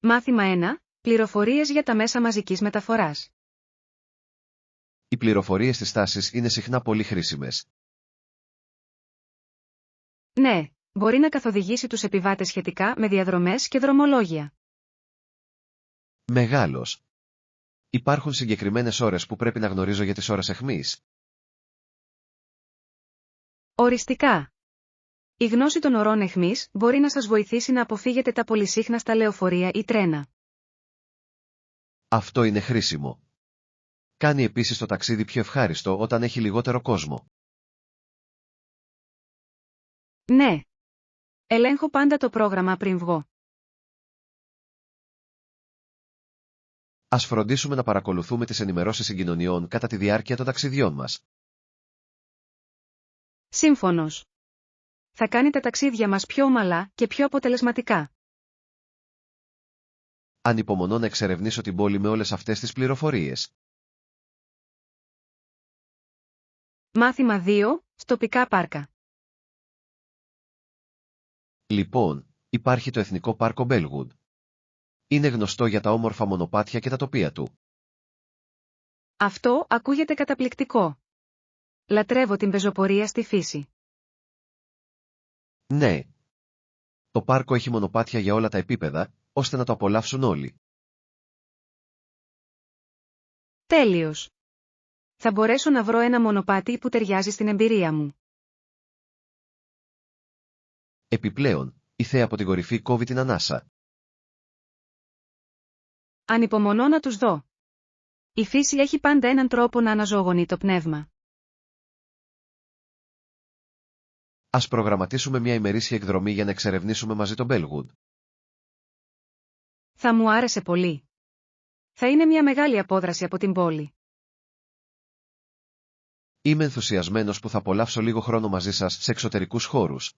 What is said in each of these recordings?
Μάθημα 1. Πληροφορίες για τα μέσα μαζικής μεταφοράς. Οι πληροφορίες της τάσης είναι συχνά πολύ χρήσιμες. Ναι, μπορεί να καθοδηγήσει τους επιβάτες σχετικά με διαδρομές και δρομολόγια. Μεγάλος. Υπάρχουν συγκεκριμένες ώρες που πρέπει να γνωρίζω για τις ώρες αιχμής. Οριστικά. Η γνώση των ωρών αιχμής μπορεί να σας βοηθήσει να αποφύγετε τα πολυσύχναστα λεωφορεία ή τρένα. Αυτό είναι χρήσιμο. Κάνει επίσης το ταξίδι πιο ευχάριστο όταν έχει λιγότερο κόσμο. Ναι. Ελέγχω πάντα το πρόγραμμα πριν βγω. Ας φροντίσουμε να παρακολουθούμε τις ενημερώσεις συγκοινωνιών κατά τη διάρκεια των ταξιδιών μας. Σύμφωνος. Θα κάνει τα ταξίδια μας πιο ομαλά και πιο αποτελεσματικά. Ανυπομονώ να εξερευνήσω την πόλη με όλες αυτές τις πληροφορίες. Μάθημα 2. Τοπικά πάρκα. Λοιπόν, υπάρχει το Εθνικό Πάρκο Μπέλγουντ. Είναι γνωστό για τα όμορφα μονοπάτια και τα τοπία του. Αυτό ακούγεται καταπληκτικό. Λατρεύω την πεζοπορία στη φύση. Ναι. Το πάρκο έχει μονοπάτια για όλα τα επίπεδα, ώστε να το απολαύσουν όλοι. Τέλειος. Θα μπορέσω να βρω ένα μονοπάτι που ταιριάζει στην εμπειρία μου. Επιπλέον, η θέα από την κορυφή κόβει την ανάσα. Ανυπομονώ να τους δω. Η φύση έχει πάντα έναν τρόπο να αναζωογονεί το πνεύμα. Ας προγραμματίσουμε μια ημερήσια εκδρομή για να εξερευνήσουμε μαζί τον Μπέλγουντ. Θα μου άρεσε πολύ. Θα είναι μια μεγάλη απόδραση από την πόλη. Είμαι ενθουσιασμένος που θα απολαύσω λίγο χρόνο μαζί σας σε εξωτερικούς χώρους.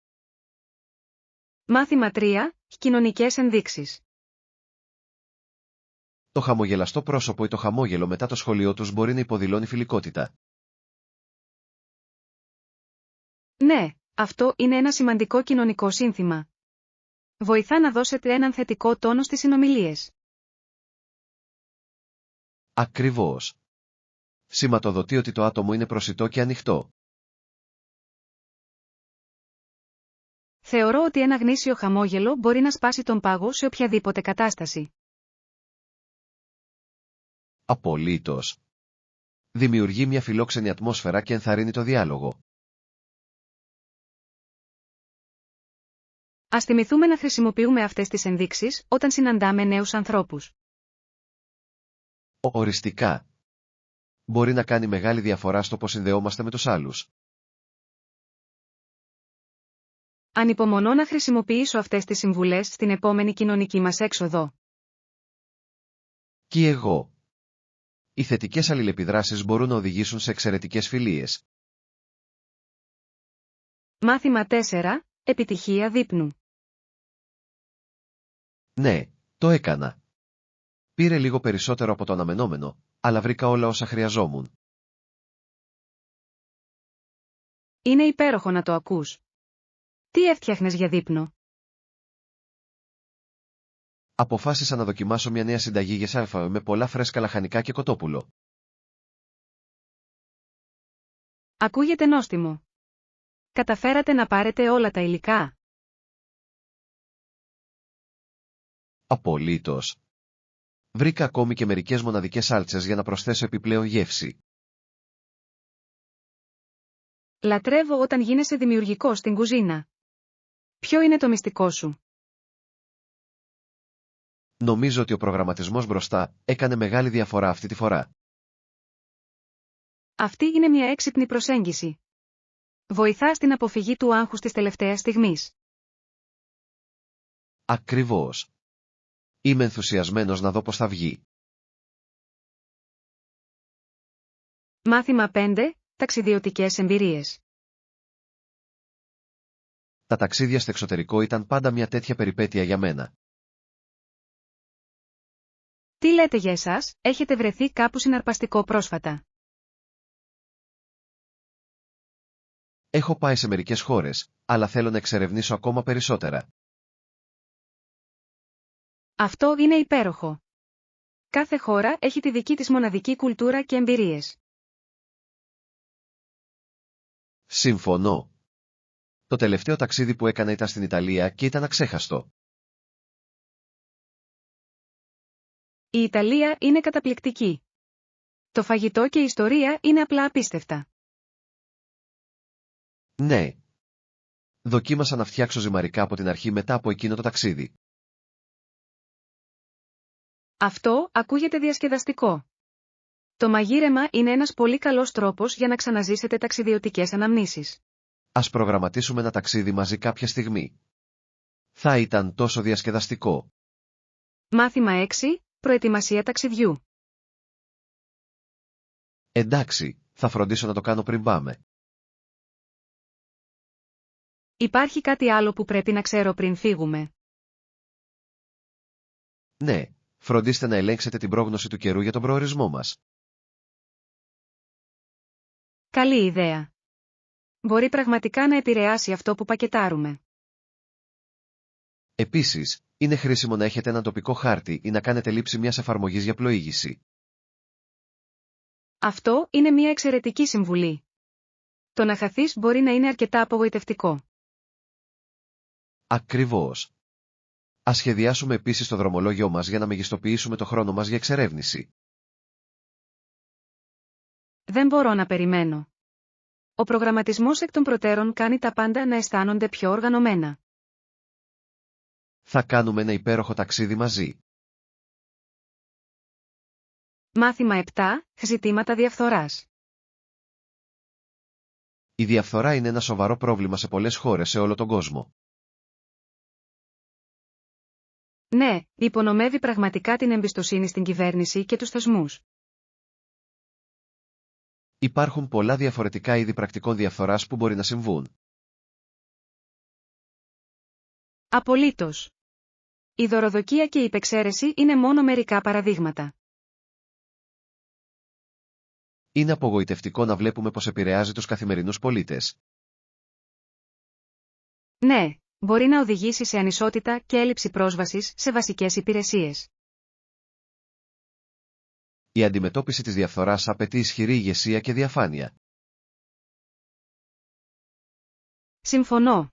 Μάθημα 3. Κοινωνικές ενδείξεις. Το χαμογελαστό πρόσωπο ή το χαμόγελο μετά το σχολείο τους μπορεί να υποδηλώνει φιλικότητα. Ναι, αυτό είναι ένα σημαντικό κοινωνικό σύνθημα. Βοηθά να δώσετε έναν θετικό τόνο στις συνομιλίες. Ακριβώς. Σηματοδοτεί ότι το άτομο είναι προσιτό και ανοιχτό. Θεωρώ ότι ένα γνήσιο χαμόγελο μπορεί να σπάσει τον πάγο σε οποιαδήποτε κατάσταση. Απολύτως. Δημιουργεί μια φιλόξενη ατμόσφαιρα και ενθαρρύνει το διάλογο. Ας θυμηθούμε να χρησιμοποιούμε αυτές τις ενδείξεις όταν συναντάμε νέους ανθρώπους. Οριστικά. Μπορεί να κάνει μεγάλη διαφορά στο πώς συνδεόμαστε με τους άλλους. Ανυπομονώ να χρησιμοποιήσω αυτές τις συμβουλές στην επόμενη κοινωνική μας έξοδο. Και εγώ. Οι θετικές αλληλεπιδράσεις μπορούν να οδηγήσουν σε εξαιρετικές φιλίες. Μάθημα 4. Επιτυχία δείπνου. Ναι, το έκανα. Πήρε λίγο περισσότερο από το αναμενόμενο, αλλά βρήκα όλα όσα χρειαζόμουν. Είναι υπέροχο να το ακούς. Τι έφτιαχνες για δείπνο? Αποφάσισα να δοκιμάσω μια νέα συνταγή για σάλφα με πολλά φρέσκα λαχανικά και κοτόπουλο. Ακούγεται νόστιμο. Καταφέρατε να πάρετε όλα τα υλικά? Απολύτως. Βρήκα ακόμη και μερικές μοναδικές σάλτσες για να προσθέσω επιπλέον γεύση. Λατρεύω όταν γίνεσαι δημιουργικός στην κουζίνα. Ποιο είναι το μυστικό σου? Νομίζω ότι ο προγραμματισμός μπροστά έκανε μεγάλη διαφορά αυτή τη φορά. Αυτή είναι μια έξυπνη προσέγγιση. Βοηθά στην αποφυγή του άγχους της τελευταίας στιγμής. Ακριβώς. Είμαι ενθουσιασμένος να δω πώς θα βγει. Μάθημα 5. Ταξιδιωτικές εμπειρίες. Τα ταξίδια στο εξωτερικό ήταν πάντα μια τέτοια περιπέτεια για μένα. Τι λέτε για εσάς, έχετε βρεθεί κάπου συναρπαστικό πρόσφατα? Έχω πάει σε μερικές χώρες, αλλά θέλω να εξερευνήσω ακόμα περισσότερα. Αυτό είναι υπέροχο. Κάθε χώρα έχει τη δική της μοναδική κουλτούρα και εμπειρίες. Συμφωνώ. Το τελευταίο ταξίδι που έκανα ήταν στην Ιταλία και ήταν αξέχαστο. Η Ιταλία είναι καταπληκτική. Το φαγητό και η ιστορία είναι απλά απίστευτα. Ναι. Δοκίμασα να φτιάξω ζυμαρικά από την αρχή μετά από εκείνο το ταξίδι. Αυτό ακούγεται διασκεδαστικό. Το μαγείρεμα είναι ένας πολύ καλός τρόπος για να ξαναζήσετε ταξιδιωτικές αναμνήσεις. Ας προγραμματίσουμε ένα ταξίδι μαζί κάποια στιγμή. Θα ήταν τόσο διασκεδαστικό. Μάθημα 6. Προετοιμασία ταξιδιού. Εντάξει, θα φροντίσω να το κάνω πριν πάμε. Υπάρχει κάτι άλλο που πρέπει να ξέρω πριν φύγουμε? Ναι, φροντίστε να ελέγξετε την πρόγνωση του καιρού για τον προορισμό μας. Καλή ιδέα. Μπορεί πραγματικά να επηρεάσει αυτό που πακετάρουμε. Επίσης, είναι χρήσιμο να έχετε έναν τοπικό χάρτη ή να κάνετε λήψη μιας εφαρμογής για πλοήγηση. Αυτό είναι μια εξαιρετική συμβουλή. Το να χαθείς μπορεί να είναι αρκετά απογοητευτικό. Ακριβώς. Ας σχεδιάσουμε επίσης το δρομολόγιο μας για να μεγιστοποιήσουμε το χρόνο μας για εξερεύνηση. Δεν μπορώ να περιμένω. Ο προγραμματισμός εκ των προτέρων κάνει τα πάντα να αισθάνονται πιο οργανωμένα. Θα κάνουμε ένα υπέροχο ταξίδι μαζί. Μάθημα 7. Ζητήματα διαφθοράς. Η διαφθορά είναι ένα σοβαρό πρόβλημα σε πολλές χώρες σε όλο τον κόσμο. Ναι, υπονομεύει πραγματικά την εμπιστοσύνη στην κυβέρνηση και τους θεσμούς. Υπάρχουν πολλά διαφορετικά είδη πρακτικών διαφθοράς που μπορεί να συμβούν. Απολύτως. Η δωροδοκία και η υπεξαίρεση είναι μόνο μερικά παραδείγματα. Είναι απογοητευτικό να βλέπουμε πως επηρεάζει τους καθημερινούς πολίτες. Ναι, μπορεί να οδηγήσει σε ανισότητα και έλλειψη πρόσβασης σε βασικές υπηρεσίες. Η αντιμετώπιση της διαφθοράς απαιτεί ισχυρή ηγεσία και διαφάνεια. Συμφωνώ.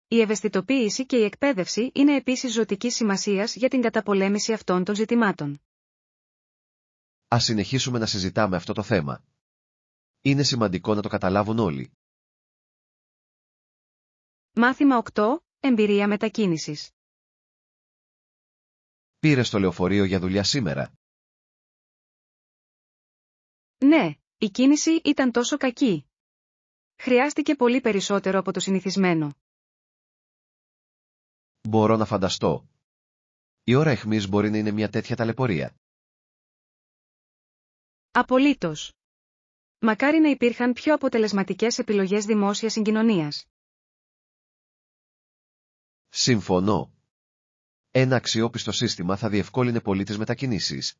Η ευαισθητοποίηση και η εκπαίδευση είναι επίσης ζωτικής σημασίας για την καταπολέμηση αυτών των ζητημάτων. Ας συνεχίσουμε να συζητάμε αυτό το θέμα. Είναι σημαντικό να το καταλάβουν όλοι. Μάθημα 8. Εμπειρία μετακίνησης. Πήρες το λεωφορείο για δουλειά σήμερα? Ναι, η κίνηση ήταν τόσο κακή. Χρειάστηκε πολύ περισσότερο από το συνηθισμένο. Μπορώ να φανταστώ. Η ώρα αιχμής μπορεί να είναι μια τέτοια ταλαιπωρία. Απολύτως. Μακάρι να υπήρχαν πιο αποτελεσματικές επιλογές δημόσιας συγκοινωνίας. Συμφωνώ. Ένα αξιόπιστο σύστημα θα διευκόλυνε πολύ τις μετακινήσεις.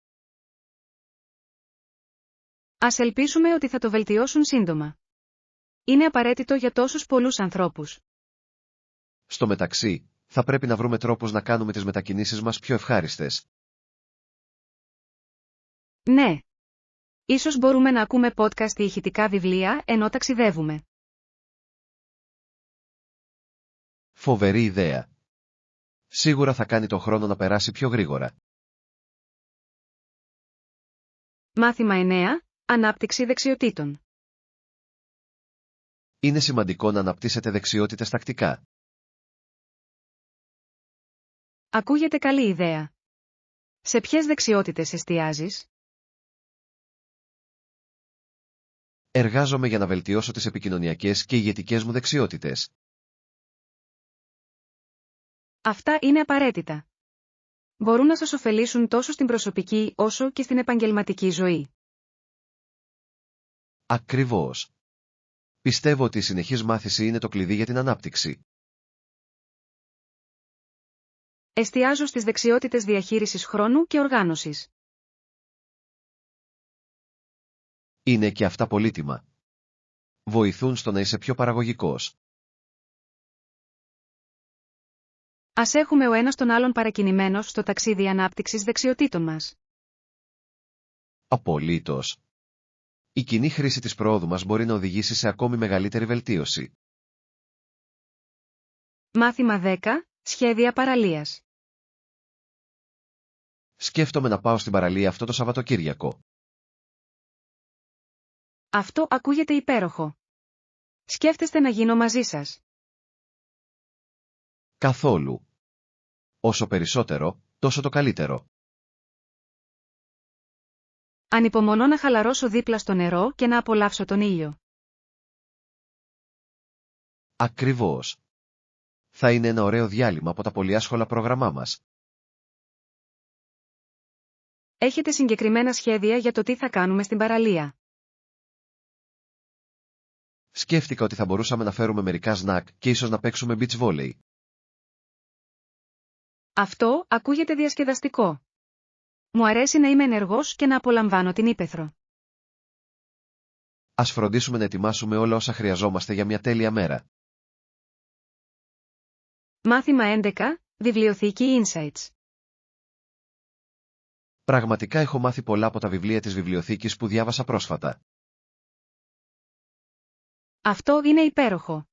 Ας ελπίσουμε ότι θα το βελτιώσουν σύντομα. Είναι απαραίτητο για τόσους πολλούς ανθρώπους. Στο μεταξύ, θα πρέπει να βρούμε τρόπους να κάνουμε τις μετακινήσεις μας πιο ευχάριστες. Ναι. Ίσως μπορούμε να ακούμε podcast ή ηχητικά βιβλία ενώ ταξιδεύουμε. Φοβερή ιδέα. Σίγουρα θα κάνει το χρόνο να περάσει πιο γρήγορα. Μάθημα 9. Ανάπτυξη δεξιοτήτων. Είναι σημαντικό να αναπτύσσετε δεξιότητες τακτικά. Ακούγεται καλή ιδέα. Σε ποιες δεξιότητες εστιάζεις? Εργάζομαι για να βελτιώσω τις επικοινωνιακές και ηγετικές μου δεξιότητες. Αυτά είναι απαραίτητα. Μπορούν να σας ωφελήσουν τόσο στην προσωπική όσο και στην επαγγελματική ζωή. Ακριβώς. Πιστεύω ότι η συνεχής μάθηση είναι το κλειδί για την ανάπτυξη. Εστιάζω στις δεξιότητες διαχείρισης χρόνου και οργάνωσης. Είναι και αυτά πολύτιμα. Βοηθούν στο να είσαι πιο παραγωγικός. Ας έχουμε ο ένας τον άλλον παρακινημένος στο ταξίδι ανάπτυξης δεξιοτήτων μας. Απολύτως. Η κοινή χρήση της προόδου μας μπορεί να οδηγήσει σε ακόμη μεγαλύτερη βελτίωση. Μάθημα 10. Σχέδια παραλίας. Σκέφτομαι να πάω στην παραλία αυτό το Σαββατοκύριακο. Αυτό ακούγεται υπέροχο. Σκέφτεστε να γίνω μαζί σας. Καθόλου. Όσο περισσότερο, τόσο το καλύτερο. Ανυπομονώ να χαλαρώσω δίπλα στο νερό και να απολαύσω τον ήλιο. Ακριβώς. Θα είναι ένα ωραίο διάλειμμα από τα πολυάσχολα πρόγραμμά μας. Έχετε συγκεκριμένα σχέδια για το τι θα κάνουμε στην παραλία? Σκέφτηκα ότι θα μπορούσαμε να φέρουμε μερικά σνακ και ίσως να παίξουμε beach volley. Αυτό ακούγεται διασκεδαστικό. Μου αρέσει να είμαι ενεργός και να απολαμβάνω την ύπαιθρο. Ας φροντίσουμε να ετοιμάσουμε όλα όσα χρειαζόμαστε για μια τέλεια μέρα. Μάθημα 11. Βιβλιοθήκη Insights. Πραγματικά έχω μάθει πολλά από τα βιβλία της βιβλιοθήκης που διάβασα πρόσφατα. Αυτό είναι υπέροχο.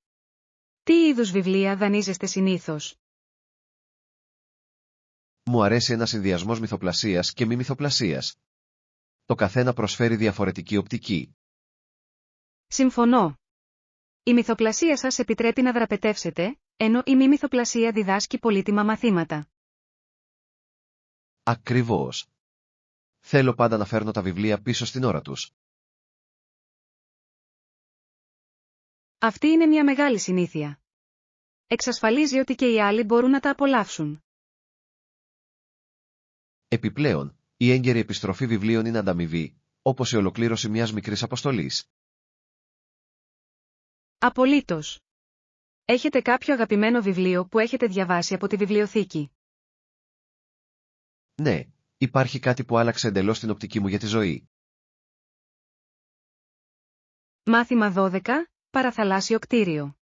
Τι είδους βιβλία δανείζεστε συνήθως? Μου αρέσει ένας συνδυασμός μυθοπλασίας και μη μυθοπλασίας. Το καθένα προσφέρει διαφορετική οπτική. Συμφωνώ. Η μυθοπλασία σας επιτρέπει να δραπετεύσετε, ενώ η μη μυθοπλασία διδάσκει πολύτιμα μαθήματα. Ακριβώς. Θέλω πάντα να φέρνω τα βιβλία πίσω στην ώρα τους. Αυτή είναι μια μεγάλη συνήθεια. Εξασφαλίζει ότι και οι άλλοι μπορούν να τα απολαύσουν. Επιπλέον, η έγκαιρη επιστροφή βιβλίων είναι ανταμοιβή, όπως η ολοκλήρωση μιας μικρής αποστολής. Απολύτως. Έχετε κάποιο αγαπημένο βιβλίο που έχετε διαβάσει από τη βιβλιοθήκη? Ναι, υπάρχει κάτι που άλλαξε εντελώς την οπτική μου για τη ζωή. Μάθημα 12. Παραθαλάσσιο κτίριο.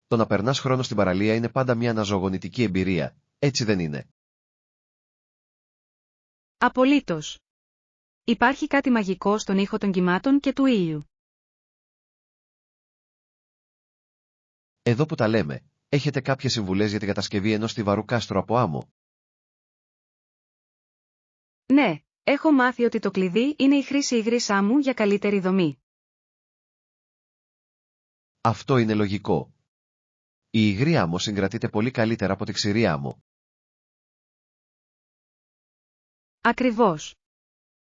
Το να περνάς χρόνο στην παραλία είναι πάντα μια αναζωογονητική εμπειρία, έτσι δεν είναι? Απολύτως. Υπάρχει κάτι μαγικό στον ήχο των κυμάτων και του ήλιου. Εδώ που τα λέμε, έχετε κάποιες συμβουλές για την κατασκευή ενός στιβαρού κάστρου από άμμο? Ναι, έχω μάθει ότι το κλειδί είναι η χρήση υγρής άμμου για καλύτερη δομή. Αυτό είναι λογικό. Η υγρή άμμο συγκρατείται πολύ καλύτερα από τη ξηρή άμμο. Ακριβώς.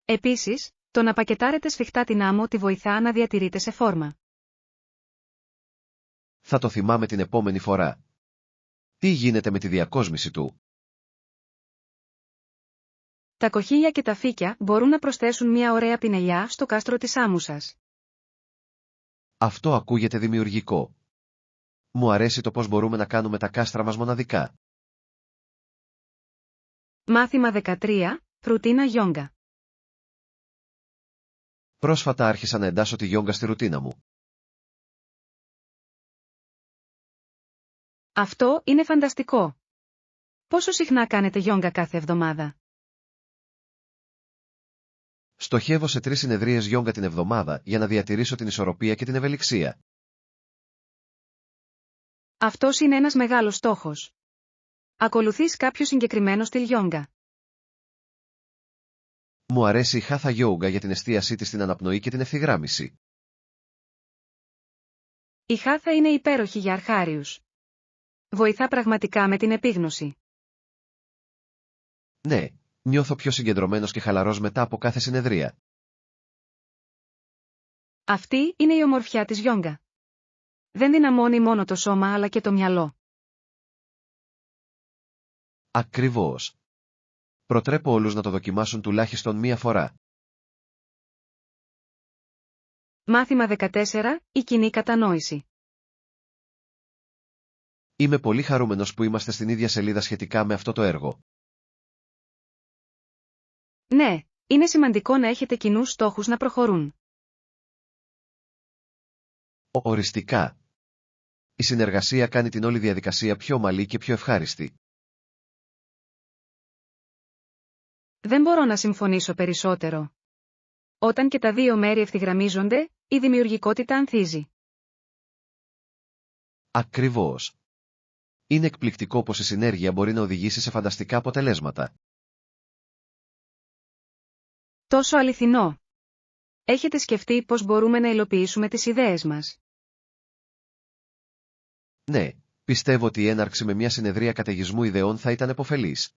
Επίσης, το να πακετάρετε σφιχτά την άμμο τη βοηθά να διατηρείτε σε φόρμα. Θα το θυμάμαι την επόμενη φορά. Τι γίνεται με τη διακόσμηση του? Τα κοχύλια και τα φύκια μπορούν να προσθέσουν μια ωραία πινελιά στο κάστρο της άμμου σας. Αυτό ακούγεται δημιουργικό. Μου αρέσει το πώς μπορούμε να κάνουμε τα κάστρα μας μοναδικά. Μάθημα 13. Ρουτίνα γιόγκα. Πρόσφατα άρχισα να εντάσσω τη γιόγκα στη ρουτίνα μου. Αυτό είναι φανταστικό. Πόσο συχνά κάνετε γιόγκα κάθε εβδομάδα? Στοχεύω σε 3 συνεδρίες γιόγκα την εβδομάδα για να διατηρήσω την ισορροπία και την ευελιξία. Αυτός είναι ένας μεγάλος στόχος. Ακολουθείς κάποιο συγκεκριμένο στυλ γιόγκα? Μου αρέσει η χάθα γιόγκα για την εστίασή της στην αναπνοή και την ευθυγράμμιση. Η χάθα είναι υπέροχη για αρχάριους. Βοηθά πραγματικά με την επίγνωση. Ναι, νιώθω πιο συγκεντρωμένος και χαλαρός μετά από κάθε συνεδρία. Αυτή είναι η ομορφιά της γιόγκα. Δεν δυναμώνει μόνο το σώμα αλλά και το μυαλό. Ακριβώς. Προτρέπω όλους να το δοκιμάσουν τουλάχιστον μία φορά. Μάθημα 14. Η κοινή κατανόηση. Είμαι πολύ χαρούμενος που είμαστε στην ίδια σελίδα σχετικά με αυτό το έργο. Ναι, είναι σημαντικό να έχετε κοινούς στόχους να προχωρούν. Οριστικά. Η συνεργασία κάνει την όλη διαδικασία πιο ομαλή και πιο ευχάριστη. Δεν μπορώ να συμφωνήσω περισσότερο. Όταν και τα δύο μέρη ευθυγραμμίζονται, η δημιουργικότητα ανθίζει. Ακριβώς. Είναι εκπληκτικό πως η συνέργεια μπορεί να οδηγήσει σε φανταστικά αποτελέσματα. Τόσο αληθινό. Έχετε σκεφτεί πώς μπορούμε να υλοποιήσουμε τις ιδέες μας? Ναι, πιστεύω ότι η έναρξη με μια συνεδρία καταιγισμού ιδεών θα ήταν επωφελής.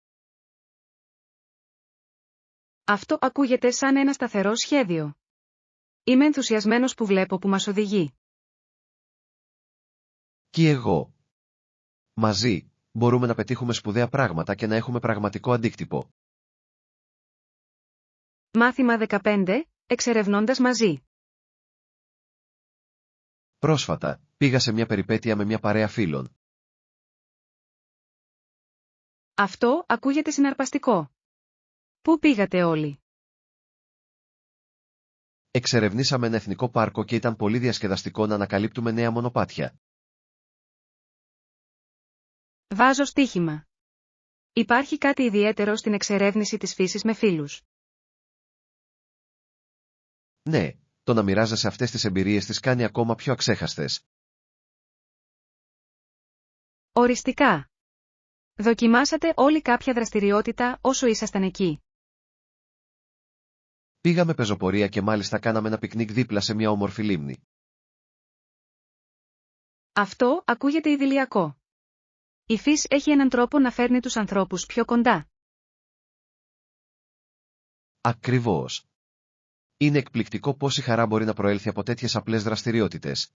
Αυτό ακούγεται σαν ένα σταθερό σχέδιο. Είμαι ενθουσιασμένος που βλέπω που μας οδηγεί. Και εγώ. Μαζί, μπορούμε να πετύχουμε σπουδαία πράγματα και να έχουμε πραγματικό αντίκτυπο. Μάθημα 15. Εξερευνώντας μαζί. Πρόσφατα, πήγα σε μια περιπέτεια με μια παρέα φίλων. Αυτό ακούγεται συναρπαστικό. Πού πήγατε όλοι? Εξερευνήσαμε ένα εθνικό πάρκο και ήταν πολύ διασκεδαστικό να ανακαλύπτουμε νέα μονοπάτια. Βάζω στοίχημα. Υπάρχει κάτι ιδιαίτερο στην εξερεύνηση της φύσης με φίλους. Ναι, το να μοιράζεσαι αυτές τις εμπειρίες τις κάνει ακόμα πιο αξέχαστες. Οριστικά. Δοκιμάσατε όλοι κάποια δραστηριότητα όσο ήσασταν εκεί? Πήγαμε πεζοπορία και μάλιστα κάναμε ένα πικνίκ δίπλα σε μια όμορφη λίμνη. Αυτό ακούγεται ιδηλιακό. Η φύση έχει έναν τρόπο να φέρνει τους ανθρώπους πιο κοντά. Ακριβώς. Είναι εκπληκτικό πόση χαρά μπορεί να προέλθει από τέτοιες απλές δραστηριότητες.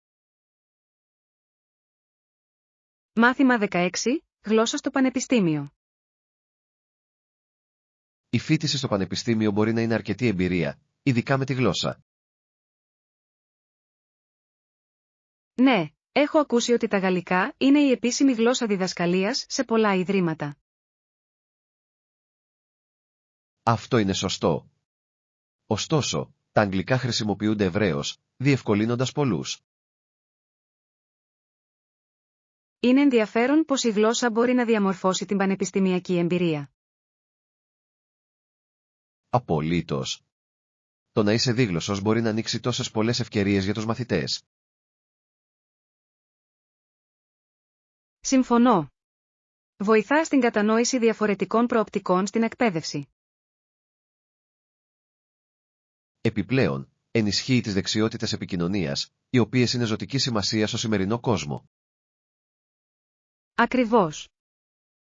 Μάθημα 16. Γλώσσα στο πανεπιστήμιο. Η φοιτηση στο πανεπιστήμιο μπορεί να είναι αρκετή εμπειρία, ειδικά με τη γλώσσα. Ναι, έχω ακούσει ότι τα γαλλικά είναι η επίσημη γλώσσα διδασκαλίας σε πολλά ιδρύματα. Αυτό είναι σωστό. Ωστόσο, τα αγγλικά χρησιμοποιούνται ευρέως, διευκολύνοντας πολλούς. Είναι ενδιαφέρον πως η γλώσσα μπορεί να διαμορφώσει την πανεπιστημιακή εμπειρία. Απολύτως. Το να είσαι δίγλωσσος μπορεί να ανοίξει τόσες πολλές ευκαιρίες για τους μαθητές. Συμφωνώ. Βοηθά στην κατανόηση διαφορετικών προοπτικών στην εκπαίδευση. Επιπλέον, ενισχύει τις δεξιότητες επικοινωνίας, οι οποίες είναι ζωτική σημασία στο σημερινό κόσμο. Ακριβώς.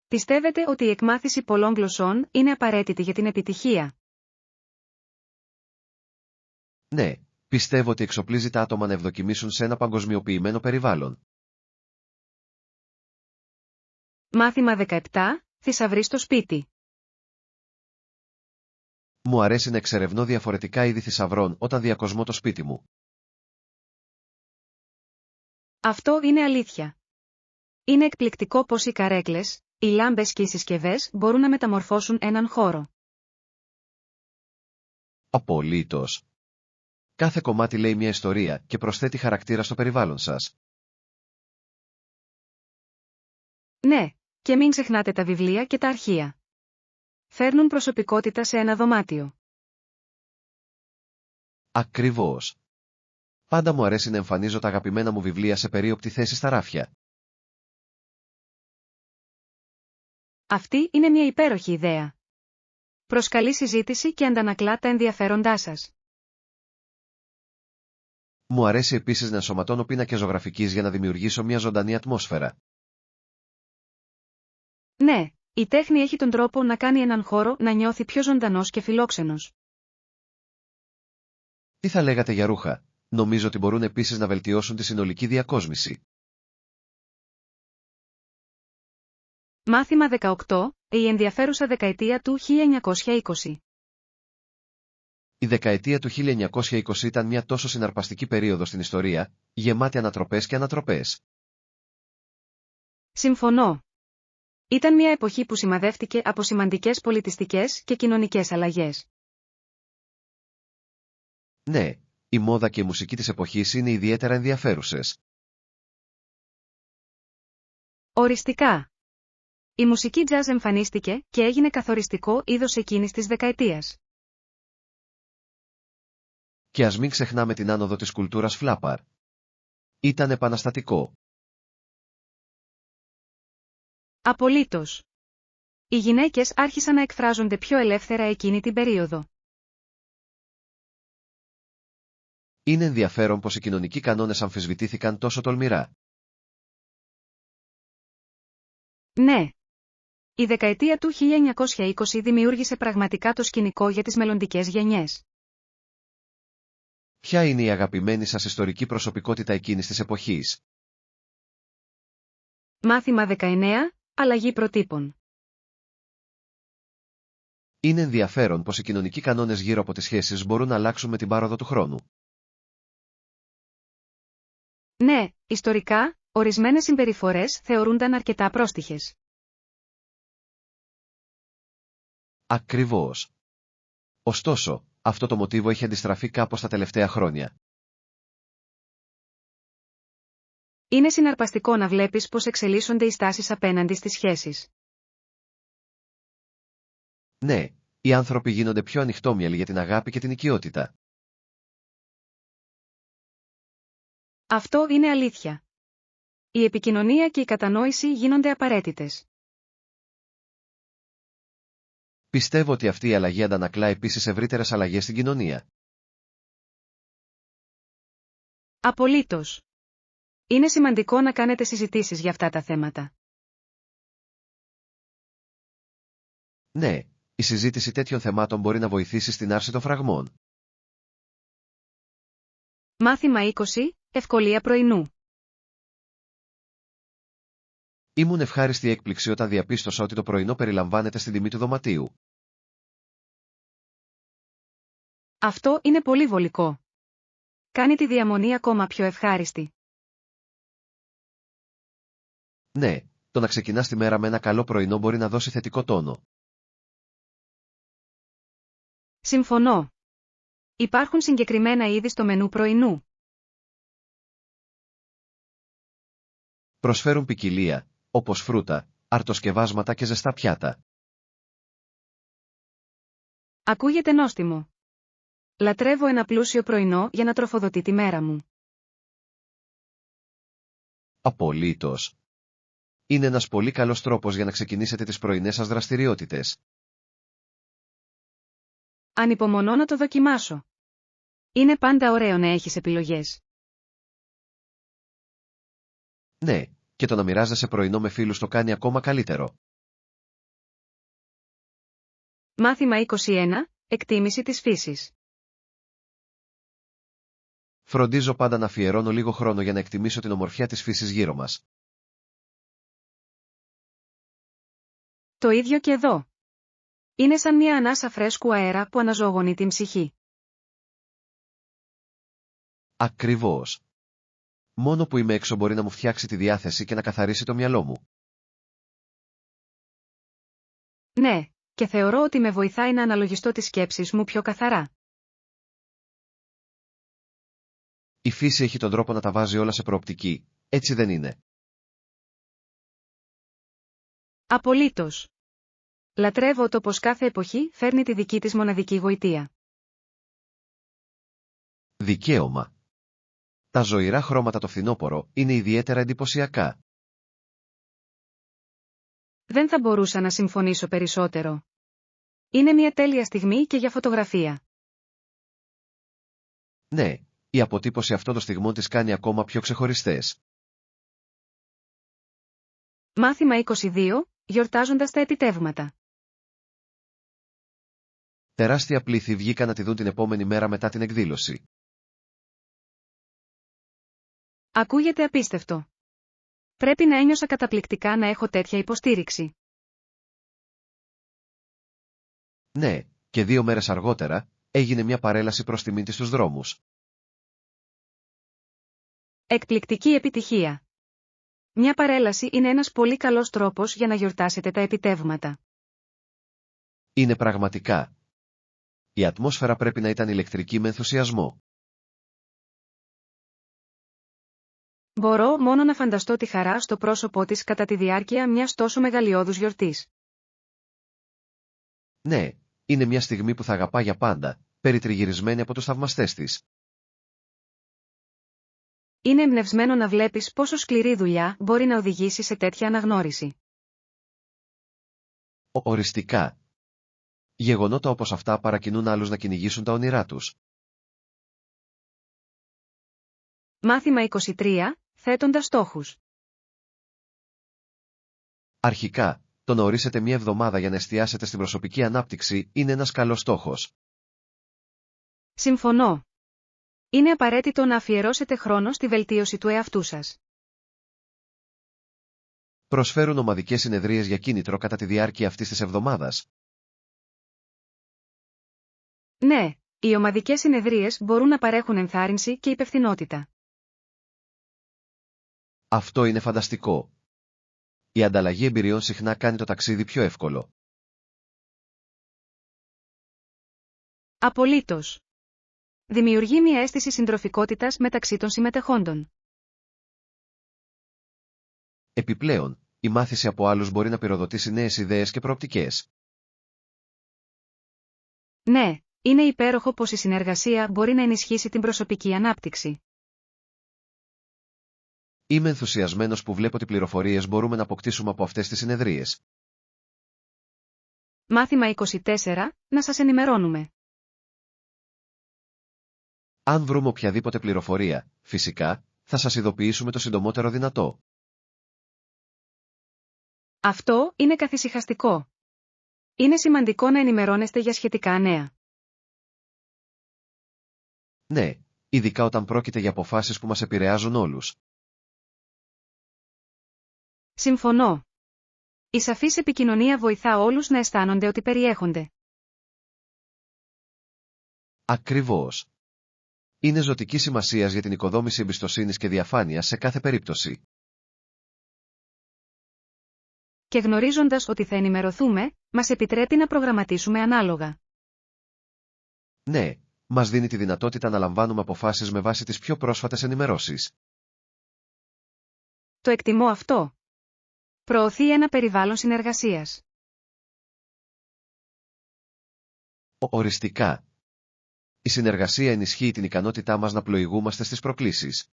Πιστεύετε ότι η εκμάθηση πολλών γλωσσών είναι απαραίτητη για την επιτυχία? Ναι, πιστεύω ότι εξοπλίζει τα άτομα να ευδοκιμήσουν σε ένα παγκοσμιοποιημένο περιβάλλον. Μάθημα 17. Θησαυροί στο σπίτι. Μου αρέσει να εξερευνώ διαφορετικά είδη θησαυρών όταν διακοσμώ το σπίτι μου. Αυτό είναι αλήθεια. Είναι εκπληκτικό πως οι καρέκλες, οι λάμπες και οι συσκευές μπορούν να μεταμορφώσουν έναν χώρο. Απολύτως. Κάθε κομμάτι λέει μια ιστορία και προσθέτει χαρακτήρα στο περιβάλλον σας. Ναι, και μην ξεχνάτε τα βιβλία και τα αρχεία. Φέρνουν προσωπικότητα σε ένα δωμάτιο. Ακριβώς. Πάντα μου αρέσει να εμφανίζω τα αγαπημένα μου βιβλία σε περίοπτη θέση στα ράφια. Αυτή είναι μια υπέροχη ιδέα. Προσκαλεί συζήτηση και αντανακλά τα ενδιαφέροντά σας. Μου αρέσει επίσης να ενσωματώνω πίνακες ζωγραφικής για να δημιουργήσω μια ζωντανή ατμόσφαιρα. Ναι, η τέχνη έχει τον τρόπο να κάνει έναν χώρο να νιώθει πιο ζωντανός και φιλόξενος. Τι θα λέγατε για ρούχα? Νομίζω ότι μπορούν επίσης να βελτιώσουν τη συνολική διακόσμηση. Μάθημα 18. Η ενδιαφέρουσα δεκαετία του 1920. Η δεκαετία του 1920 ήταν μια τόσο συναρπαστική περίοδος στην ιστορία, γεμάτη ανατροπές και ανατροπές. Συμφωνώ. Ήταν μια εποχή που σημαδεύτηκε από σημαντικές πολιτιστικές και κοινωνικές αλλαγές. Ναι, η μόδα και η μουσική της εποχής είναι ιδιαίτερα ενδιαφέρουσες. Οριστικά. Η μουσική jazz εμφανίστηκε και έγινε καθοριστικό είδος εκείνης της δεκαετίας. Και ας μην ξεχνάμε την άνοδο της κουλτούρας φλάπαρ. Ήταν επαναστατικό. Απολύτως. Οι γυναίκες άρχισαν να εκφράζονται πιο ελεύθερα εκείνη την περίοδο. Είναι ενδιαφέρον πως οι κοινωνικοί κανόνες αμφισβητήθηκαν τόσο τολμηρά. Ναι. Η δεκαετία του 1920 δημιούργησε πραγματικά το σκηνικό για τις μελλοντικές γενιές. Ποια είναι η αγαπημένη σας ιστορική προσωπικότητα εκείνης της εποχής? Μάθημα 19. Αλλαγή προτύπων. Είναι ενδιαφέρον πως οι κοινωνικοί κανόνες γύρω από τις σχέσεις μπορούν να αλλάξουν με την πάροδο του χρόνου. Ναι, ιστορικά, ορισμένες συμπεριφορές θεωρούνταν αρκετά πρόστιχες. Ακριβώς. Ωστόσο, αυτό το μοτίβο έχει αντιστραφεί κάπως τα τελευταία χρόνια. Είναι συναρπαστικό να βλέπεις πώς εξελίσσονται οι στάσεις απέναντι στις σχέσεις. Ναι, οι άνθρωποι γίνονται πιο ανοιχτόμυαλοι για την αγάπη και την οικειότητα. Αυτό είναι αλήθεια. Η επικοινωνία και η κατανόηση γίνονται απαραίτητες. Πιστεύω ότι αυτή η αλλαγή αντανακλά επίσης ευρύτερες αλλαγές στην κοινωνία. Απολύτως. Είναι σημαντικό να κάνετε συζητήσεις για αυτά τα θέματα. Ναι, η συζήτηση τέτοιων θεμάτων μπορεί να βοηθήσει στην άρση των φραγμών. Μάθημα 20. Ευκολία πρωινού. Ήμουν ευχάριστη έκπληξη όταν διαπίστωσα ότι το πρωινό περιλαμβάνεται στην τιμή του δωματίου. Αυτό είναι πολύ βολικό. Κάνει τη διαμονή ακόμα πιο ευχάριστη. Ναι, το να ξεκινάς τη μέρα με ένα καλό πρωινό μπορεί να δώσει θετικό τόνο. Συμφωνώ. Υπάρχουν συγκεκριμένα είδη στο μενού πρωινού. Προσφέρουν ποικιλία, όπως φρούτα, αρτοσκευάσματα και ζεστά πιάτα. Ακούγεται νόστιμο. Λατρεύω ένα πλούσιο πρωινό για να τροφοδοτεί τη μέρα μου. Απολύτως. Είναι ένας πολύ καλός τρόπος για να ξεκινήσετε τις πρωινές σας δραστηριότητες. Ανυπομονώ να το δοκιμάσω. Είναι πάντα ωραίο να έχεις επιλογές. Ναι, και το να μοιράζεσαι πρωινό με φίλους το κάνει ακόμα καλύτερο. Μάθημα 21. Εκτίμηση της φύσης. Φροντίζω πάντα να αφιερώνω λίγο χρόνο για να εκτιμήσω την ομορφιά της φύσης γύρω μας. Το ίδιο και εδώ. Είναι σαν μια ανάσα φρέσκου αέρα που αναζωογονεί την ψυχή. Ακριβώς. Μόνο που είμαι έξω μπορεί να μου φτιάξει τη διάθεση και να καθαρίσει το μυαλό μου. Ναι, και θεωρώ ότι με βοηθάει να αναλογιστώ τις σκέψεις μου πιο καθαρά. Η φύση έχει τον τρόπο να τα βάζει όλα σε προοπτική, έτσι δεν είναι? Απολύτως. Λατρεύω το πως κάθε εποχή φέρνει τη δική της μοναδική γοητεία. Δικαίωμα. Τα ζωηρά χρώματα το φθινόπωρο είναι ιδιαίτερα εντυπωσιακά. Δεν θα μπορούσα να συμφωνήσω περισσότερο. Είναι μια τέλεια στιγμή και για φωτογραφία. Ναι, η αποτύπωση αυτών των στιγμών τις κάνει ακόμα πιο ξεχωριστές. Μάθημα 22. Γιορτάζοντας τα επιτεύγματα. Τεράστια πλήθη βγήκαν να τη δουν την επόμενη μέρα μετά την εκδήλωση. Ακούγεται απίστευτο. Πρέπει να ένιωσα καταπληκτικά να έχω τέτοια υποστήριξη. Ναι, και 2 μέρες αργότερα, έγινε μια παρέλαση προς τιμήν της στους δρόμους. Εκπληκτική επιτυχία. Μια παρέλαση είναι ένας πολύ καλός τρόπος για να γιορτάσετε τα επιτεύγματα. Είναι πραγματικά. Η ατμόσφαιρα πρέπει να ήταν ηλεκτρική με ενθουσιασμό. Μπορώ μόνο να φανταστώ τη χαρά στο πρόσωπό της κατά τη διάρκεια μιας τόσο μεγαλειώδους γιορτής. Ναι, είναι μια στιγμή που θα αγαπά για πάντα, περιτριγυρισμένη από τους θαυμαστές της. Είναι εμπνευσμένο να βλέπεις πόσο σκληρή δουλειά μπορεί να οδηγήσει σε τέτοια αναγνώριση. Οριστικά. Γεγονότα όπως αυτά παρακινούν άλλους να κυνηγήσουν τα όνειρά τους. Μάθημα 23. Θέτοντας στόχους. Αρχικά, το να ορίσετε μια εβδομάδα για να εστιάσετε στην προσωπική ανάπτυξη είναι ένας καλός στόχος. Συμφωνώ. Είναι απαραίτητο να αφιερώσετε χρόνο στη βελτίωση του εαυτού σας. Προσφέρουν ομαδικές συνεδρίες για κίνητρο κατά τη διάρκεια αυτής της εβδομάδας. Ναι, οι ομαδικές συνεδρίες μπορούν να παρέχουν ενθάρρυνση και υπευθυνότητα. Αυτό είναι φανταστικό. Η ανταλλαγή εμπειριών συχνά κάνει το ταξίδι πιο εύκολο. Απολύτως. Δημιουργεί μια αίσθηση συντροφικότητας μεταξύ των συμμετεχόντων. Επιπλέον, η μάθηση από άλλους μπορεί να πυροδοτήσει νέες ιδέες και προοπτικές. Ναι, είναι υπέροχο πως η συνεργασία μπορεί να ενισχύσει την προσωπική ανάπτυξη. Είμαι ενθουσιασμένος που βλέπω τι πληροφορίες μπορούμε να αποκτήσουμε από αυτές τις συνεδρίες. Μάθημα 24. Να σας ενημερώνουμε. Αν βρούμε οποιαδήποτε πληροφορία, φυσικά, θα σας ειδοποιήσουμε το συντομότερο δυνατό. Αυτό είναι καθησυχαστικό. Είναι σημαντικό να ενημερώνεστε για σχετικά νέα. Ναι, ειδικά όταν πρόκειται για αποφάσεις που μας επηρεάζουν όλους. Συμφωνώ. Η σαφής επικοινωνία βοηθά όλους να αισθάνονται ότι περιέχονται. Ακριβώς. Είναι ζωτική σημασίας για την οικοδόμηση εμπιστοσύνης και διαφάνειας σε κάθε περίπτωση. Και γνωρίζοντας ότι θα ενημερωθούμε, μας επιτρέπει να προγραμματίσουμε ανάλογα. Ναι, μας δίνει τη δυνατότητα να λαμβάνουμε αποφάσεις με βάση τις πιο πρόσφατες ενημερώσεις. Το εκτιμώ αυτό. Προωθεί ένα περιβάλλον συνεργασίας. Οριστικά. Η συνεργασία ενισχύει την ικανότητά μας να πλοηγούμαστε στις προκλήσεις.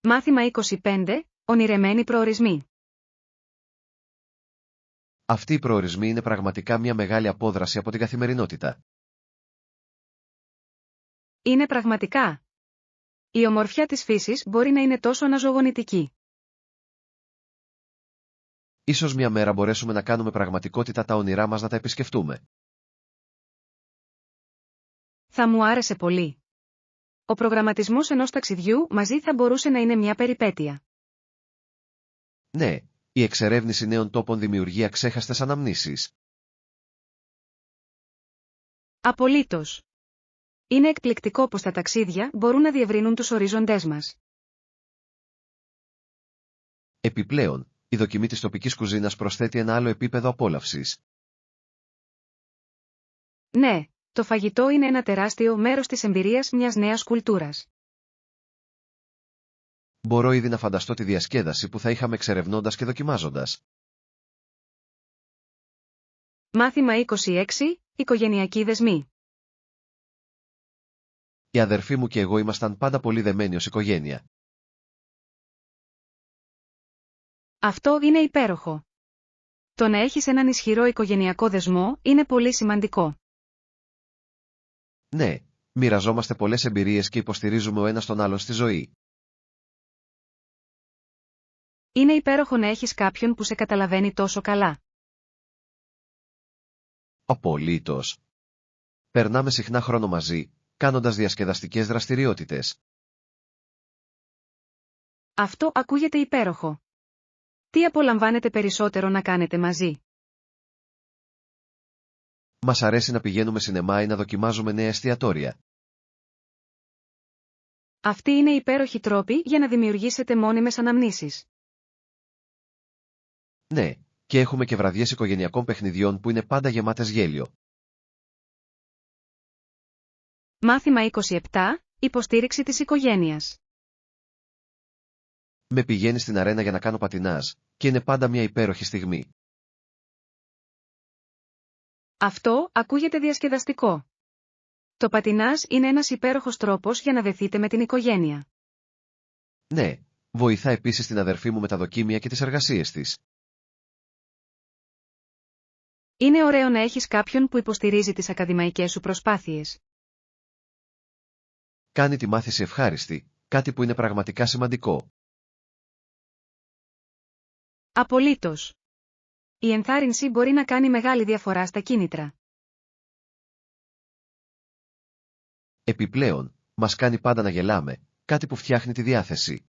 Μάθημα 25. Ονειρεμένοι προορισμοί. Αυτοί οι προορισμοί είναι πραγματικά μια μεγάλη απόδραση από την καθημερινότητα. Είναι πραγματικά. Η ομορφιά της φύσης μπορεί να είναι τόσο αναζωογονητική. Ίσως μια μέρα μπορέσουμε να κάνουμε πραγματικότητα τα όνειρά μας να τα επισκεφτούμε. Θα μου άρεσε πολύ. Ο προγραμματισμός ενός ταξιδιού μαζί θα μπορούσε να είναι μια περιπέτεια. Ναι, η εξερεύνηση νέων τόπων δημιουργεί αξέχαστες αναμνήσεις. Απολύτως. Είναι εκπληκτικό πως τα ταξίδια μπορούν να διευρύνουν τους ορίζοντές μας. Επιπλέον, η δοκιμή της τοπικής κουζίνας προσθέτει ένα άλλο επίπεδο απόλαυσης. Ναι, το φαγητό είναι ένα τεράστιο μέρος της εμπειρίας μιας νέας κουλτούρας. Μπορώ ήδη να φανταστώ τη διασκέδαση που θα είχαμε εξερευνώντας και δοκιμάζοντας. Μάθημα 26. Οικογενειακοί δεσμοί. Η αδερφή μου και εγώ ήμασταν πάντα πολύ δεμένοι ως οικογένεια. Αυτό είναι υπέροχο. Το να έχεις έναν ισχυρό οικογενειακό δεσμό είναι πολύ σημαντικό. Ναι, μοιραζόμαστε πολλές εμπειρίες και υποστηρίζουμε ο ένας τον άλλον στη ζωή. Είναι υπέροχο να έχεις κάποιον που σε καταλαβαίνει τόσο καλά. Απολύτως. Περνάμε συχνά χρόνο μαζί, κάνοντας διασκεδαστικές δραστηριότητες. Αυτό ακούγεται υπέροχο. Τι απολαμβάνετε περισσότερο να κάνετε μαζί? Μας αρέσει να πηγαίνουμε σινεμά ή να δοκιμάζουμε νέα εστιατόρια. Αυτοί είναι υπέροχοι τρόποι για να δημιουργήσετε μόνιμες αναμνήσεις. Ναι, και έχουμε και βραδιές οικογενειακών παιχνιδιών που είναι πάντα γεμάτες γέλιο. Μάθημα 27. Υποστήριξη της οικογένειας. Με πηγαίνει στην αρένα για να κάνω πατινάζ, και είναι πάντα μια υπέροχη στιγμή. Αυτό ακούγεται διασκεδαστικό. Το πατινάζ είναι ένας υπέροχος τρόπος για να δεθείτε με την οικογένεια. Ναι, βοηθά επίσης την αδερφή μου με τα δοκίμια και τις εργασίες της. Είναι ωραίο να έχεις κάποιον που υποστηρίζει τις ακαδημαϊκές σου προσπάθειες. Κάνει τη μάθηση ευχάριστη, κάτι που είναι πραγματικά σημαντικό. Απολύτως. Η ενθάρρυνση μπορεί να κάνει μεγάλη διαφορά στα κίνητρα. Επιπλέον, μας κάνει πάντα να γελάμε, κάτι που φτιάχνει τη διάθεση.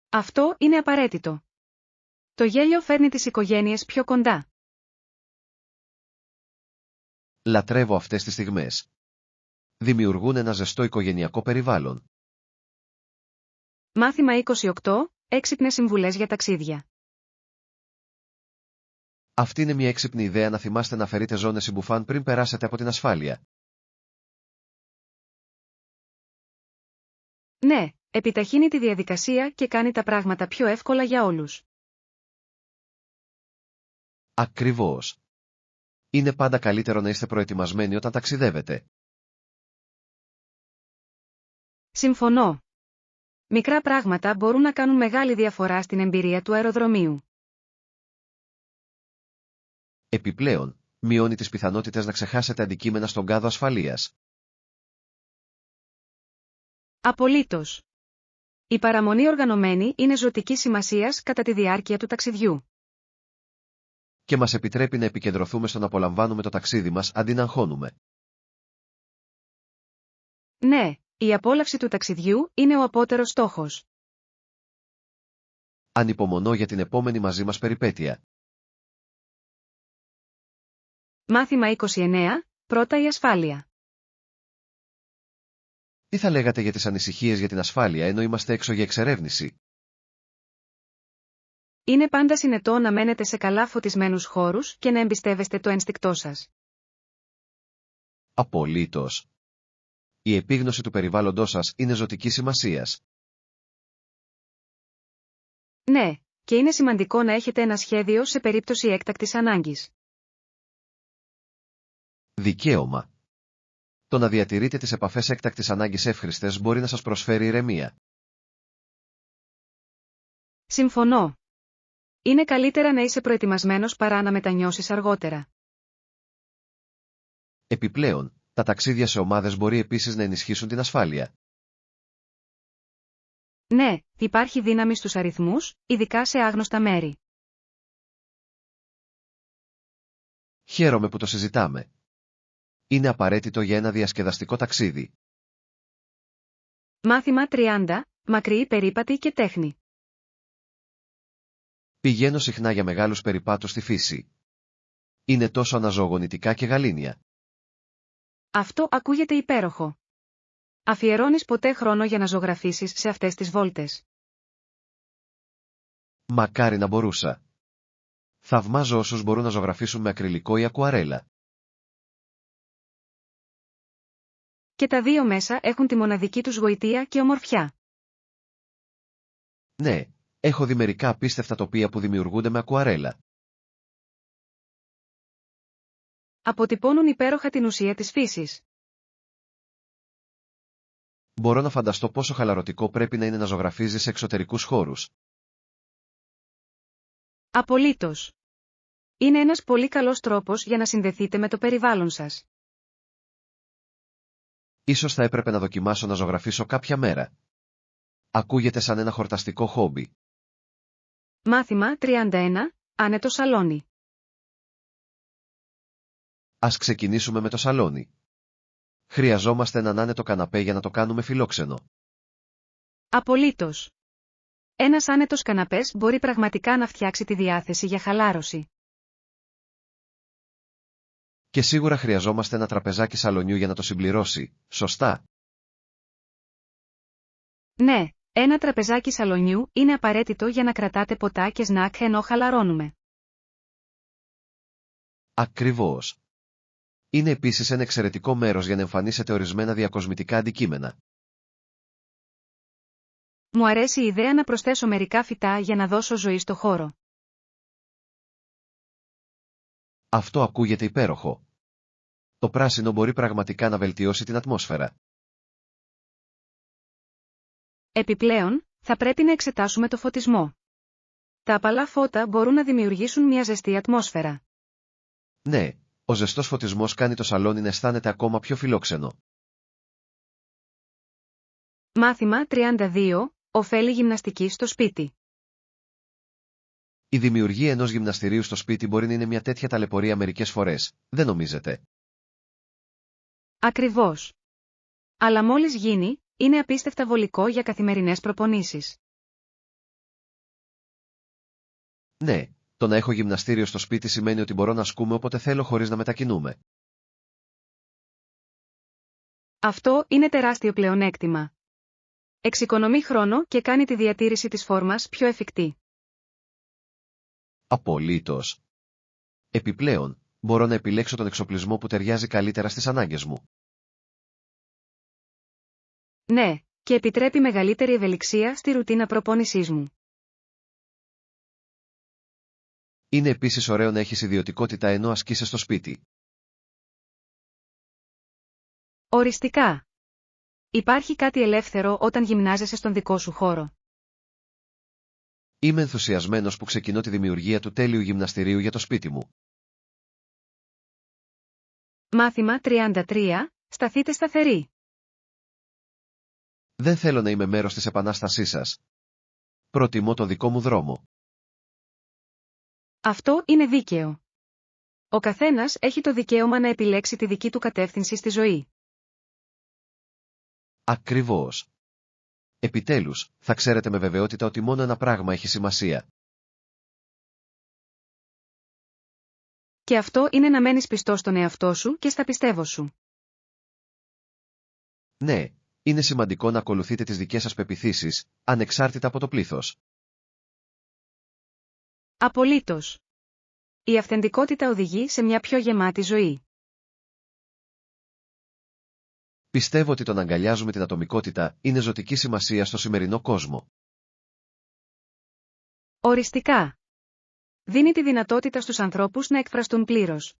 Αυτό είναι απαραίτητο. Το γέλιο φέρνει τις οικογένειες πιο κοντά. Λατρεύω αυτές τις στιγμές. Δημιουργούν ένα ζεστό οικογενειακό περιβάλλον. Μάθημα 28. Έξυπνες συμβουλές για ταξίδια. Αυτή είναι μια έξυπνη ιδέα να θυμάστε να φερείτε ζώνες συμπουφάν πριν περάσετε από την ασφάλεια. Ναι, επιταχύνει τη διαδικασία και κάνει τα πράγματα πιο εύκολα για όλους. Ακριβώς. Είναι πάντα καλύτερο να είστε προετοιμασμένοι όταν ταξιδεύετε. Συμφωνώ. Μικρά πράγματα μπορούν να κάνουν μεγάλη διαφορά στην εμπειρία του αεροδρομίου. Επιπλέον, μειώνει τις πιθανότητες να ξεχάσετε αντικείμενα στον κάδο ασφαλείας. Απολύτως. Η παραμονή οργανωμένη είναι ζωτικής σημασίας κατά τη διάρκεια του ταξιδιού. Και μας επιτρέπει να επικεντρωθούμε στο να απολαμβάνουμε το ταξίδι μας αντί να αγχώνουμε. Ναι, η απόλαυση του ταξιδιού είναι ο απότερος στόχος. Ανυπομονώ για την επόμενη μαζί μας περιπέτεια. Μάθημα 29. Πρώτα η ασφάλεια. Τι θα λέγατε για τις ανησυχίες για την ασφάλεια ενώ είμαστε έξω για εξερεύνηση? Είναι πάντα συνετό να μένετε σε καλά φωτισμένους χώρους και να εμπιστεύεστε το ένστικτό σας. Απολύτως. Η επίγνωση του περιβάλλοντός σας είναι ζωτικής σημασίας. Ναι, και είναι σημαντικό να έχετε ένα σχέδιο σε περίπτωση έκτακτης ανάγκης. Δικαίωμα. Το να διατηρείτε τις επαφές έκτακτης ανάγκης εύχριστες μπορεί να σας προσφέρει ηρεμία. Συμφωνώ. Είναι καλύτερα να είσαι προετοιμασμένος παρά να μετανιώσεις αργότερα. Επιπλέον, τα ταξίδια σε ομάδες μπορεί επίσης να ενισχύσουν την ασφάλεια. Ναι, υπάρχει δύναμη στους αριθμούς, ειδικά σε άγνωστα μέρη. Χαίρομαι που το συζητάμε. Είναι απαραίτητο για ένα διασκεδαστικό ταξίδι. Μάθημα 30. Μακρύ περίπατη και τέχνη. Πηγαίνω συχνά για μεγάλους περιπάτους στη φύση. Είναι τόσο αναζωογονητικά και γαλήνια. Αυτό ακούγεται υπέροχο. Αφιερώνεις ποτέ χρόνο για να ζωγραφίσεις σε αυτές τις βόλτες? Μακάρι να μπορούσα. Θαυμάζω όσους μπορούν να ζωγραφίσουν με ακριλικό ή ακουαρέλα. Και τα δύο μέσα έχουν τη μοναδική τους γοητεία και ομορφιά. Ναι, έχω δει μερικά απίστευτα τοπία που δημιουργούνται με ακουαρέλα. Αποτυπώνουν υπέροχα την ουσία της φύσης. Μπορώ να φανταστώ πόσο χαλαρωτικό πρέπει να είναι να ζωγραφίζεις σε εξωτερικούς χώρους. Απολύτως. Είναι ένας πολύ καλός τρόπος για να συνδεθείτε με το περιβάλλον σας. Ίσως θα έπρεπε να δοκιμάσω να ζωγραφίσω κάποια μέρα. Ακούγεται σαν ένα χορταστικό χόμπι. Μάθημα 31. Άνετο σαλόνι. Ας ξεκινήσουμε με το σαλόνι. Χρειαζόμαστε έναν άνετο καναπέ για να το κάνουμε φιλόξενο. Απολύτως. Ένας άνετος καναπές μπορεί πραγματικά να φτιάξει τη διάθεση για χαλάρωση. Και σίγουρα χρειαζόμαστε ένα τραπεζάκι σαλονιού για να το συμπληρώσει, σωστά? Ναι, ένα τραπεζάκι σαλονιού είναι απαραίτητο για να κρατάτε ποτά και σνακ ενώ χαλαρώνουμε. Ακριβώς. Είναι επίσης ένα εξαιρετικό μέρος για να εμφανίσετε ορισμένα διακοσμητικά αντικείμενα. Μου αρέσει η ιδέα να προσθέσω μερικά φυτά για να δώσω ζωή στο χώρο. Αυτό ακούγεται υπέροχο. Το πράσινο μπορεί πραγματικά να βελτιώσει την ατμόσφαιρα. Επιπλέον, θα πρέπει να εξετάσουμε το φωτισμό. Τα απαλά φώτα μπορούν να δημιουργήσουν μια ζεστή ατμόσφαιρα. Ναι, ο ζεστός φωτισμός κάνει το σαλόνι να αισθάνεται ακόμα πιο φιλόξενο. Μάθημα 32. Ωφέλη γυμναστικής στο σπίτι. Η δημιουργία ενός γυμναστηρίου στο σπίτι μπορεί να είναι μια τέτοια ταλαιπωρία μερικές φορές, δεν νομίζετε? Ακριβώς. Αλλά μόλις γίνει, είναι απίστευτα βολικό για καθημερινές προπονήσεις. Ναι, το να έχω γυμναστήριο στο σπίτι σημαίνει ότι μπορώ να ασκούμε όποτε θέλω χωρίς να μετακινούμε. Αυτό είναι τεράστιο πλεονέκτημα. Εξοικονομεί χρόνο και κάνει τη διατήρηση της φόρμας πιο εφικτή. Απολύτως. Επιπλέον, μπορώ να επιλέξω τον εξοπλισμό που ταιριάζει καλύτερα στις ανάγκες μου. Ναι, και επιτρέπει μεγαλύτερη ευελιξία στη ρουτίνα προπόνησής μου. Είναι επίσης ωραίο να έχεις ιδιωτικότητα ενώ ασκείσαι στο σπίτι. Οριστικά. Υπάρχει κάτι ελεύθερο όταν γυμνάζεσαι στον δικό σου χώρο. Είμαι ενθουσιασμένος που ξεκινώ τη δημιουργία του τέλειου γυμναστηρίου για το σπίτι μου. Μάθημα 33. Σταθείτε σταθεροί. Δεν θέλω να είμαι μέρος της επανάστασής σας. Προτιμώ το δικό μου δρόμο. Αυτό είναι δίκαιο. Ο καθένας έχει το δικαίωμα να επιλέξει τη δική του κατεύθυνση στη ζωή. Ακριβώς. Επιτέλους, θα ξέρετε με βεβαιότητα ότι μόνο ένα πράγμα έχει σημασία. Και αυτό είναι να μένεις πιστός στον εαυτό σου και στα πιστεύω σου. Ναι, είναι σημαντικό να ακολουθείτε τις δικές σας πεποιθήσεις, ανεξάρτητα από το πλήθος. Απολύτως. Η αυθεντικότητα οδηγεί σε μια πιο γεμάτη ζωή. Πιστεύω ότι το να αγκαλιάζουμε την ατομικότητα είναι ζωτική σημασία στο σημερινό κόσμο. Οριστικά. Δίνει τη δυνατότητα στους ανθρώπους να εκφραστούν πλήρως.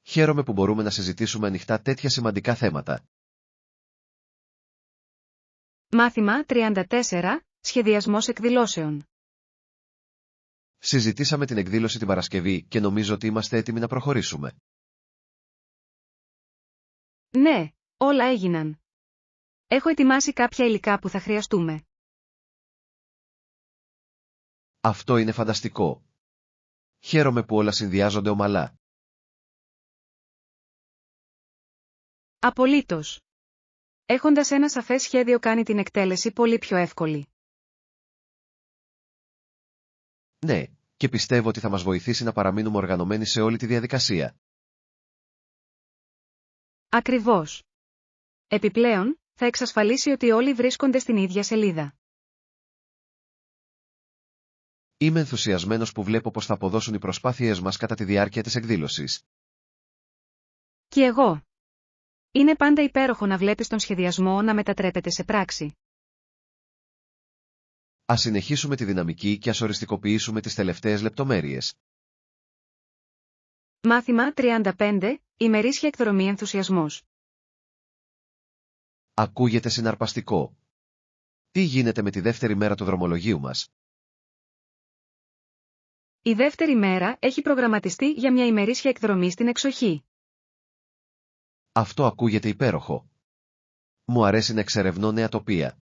Χαίρομαι που μπορούμε να συζητήσουμε ανοιχτά τέτοια σημαντικά θέματα. Μάθημα 34. Σχεδιασμός εκδηλώσεων. Συζητήσαμε την εκδήλωση την Παρασκευή και νομίζω ότι είμαστε έτοιμοι να προχωρήσουμε. Ναι, όλα έγιναν. Έχω ετοιμάσει κάποια υλικά που θα χρειαστούμε. Αυτό είναι φανταστικό. Χαίρομαι που όλα συνδυάζονται ομαλά. Απολύτως. Έχοντας ένα σαφές σχέδιο κάνει την εκτέλεση πολύ πιο εύκολη. Ναι, και πιστεύω ότι θα μας βοηθήσει να παραμείνουμε οργανωμένοι σε όλη τη διαδικασία. Ακριβώς. Επιπλέον, θα εξασφαλίσει ότι όλοι βρίσκονται στην ίδια σελίδα. Είμαι ενθουσιασμένος που βλέπω πως θα αποδώσουν οι προσπάθειές μας κατά τη διάρκεια της εκδήλωσης. Και εγώ. Είναι πάντα υπέροχο να βλέπεις τον σχεδιασμό να μετατρέπεται σε πράξη. Ας συνεχίσουμε τη δυναμική και ας οριστικοποιήσουμε τις τελευταίες λεπτομέρειες. Μάθημα 35. Ημερήσια εκδρομή ενθουσιασμός. Ακούγεται συναρπαστικό. Τι γίνεται με τη δεύτερη μέρα του δρομολογίου μας? Η δεύτερη μέρα έχει προγραμματιστεί για μια ημερήσια εκδρομή στην εξοχή. Αυτό ακούγεται υπέροχο. Μου αρέσει να εξερευνώ νέα τοπία.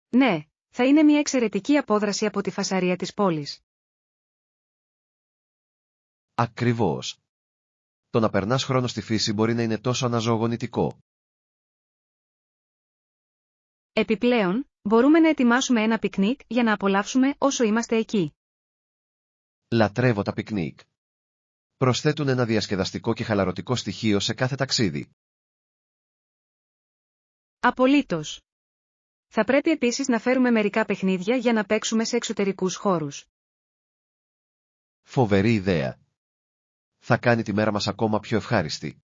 Ναι, θα είναι μια εξαιρετική απόδραση από τη φασαρία της πόλης. Ακριβώς. Το να περνάς χρόνο στη φύση μπορεί να είναι τόσο αναζωογονητικό. Επιπλέον, μπορούμε να ετοιμάσουμε ένα πικνίκ για να απολαύσουμε όσο είμαστε εκεί. Λατρεύω τα πικνίκ. Προσθέτουν ένα διασκεδαστικό και χαλαρωτικό στοιχείο σε κάθε ταξίδι. Απολύτως. Θα πρέπει επίσης να φέρουμε μερικά παιχνίδια για να παίξουμε σε εξωτερικούς χώρους. Φοβερή ιδέα. Θα κάνει τη μέρα μας ακόμα πιο ευχάριστη.